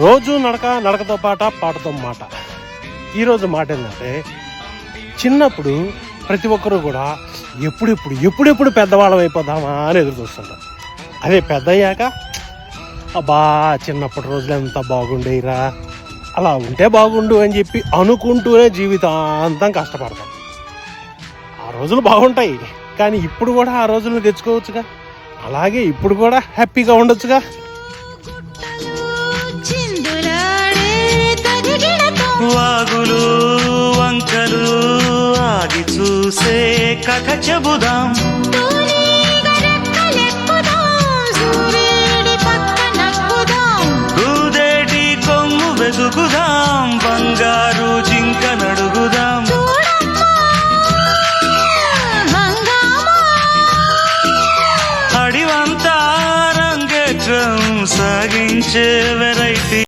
రోజు నడకతో పాటతో మాట. ఈరోజు మాట ఏంటంటే, చిన్నప్పుడు ప్రతి ఒక్కరూ కూడా ఎప్పుడెప్పుడు పెద్దవాళ్ళం అయిపోదామా అని ఎదురు చూస్తుంటారు. అదే పెద్ద అయ్యాక అబ్బా చిన్నప్పటి రోజులు ఎంత బాగుండేరా, అలా ఉంటే బాగుండు అని చెప్పి అనుకుంటూనే జీవితాంతం కష్టపడతాం. ఆ రోజులు బాగుంటాయి, కానీ ఇప్పుడు కూడా ఆ రోజులను తెచ్చుకోవచ్చుగా. అలాగే ఇప్పుడు కూడా హ్యాపీగా ఉండొచ్చుగా. వాగులు వంకలు ఆగి చూసే కథ చెబుదాం.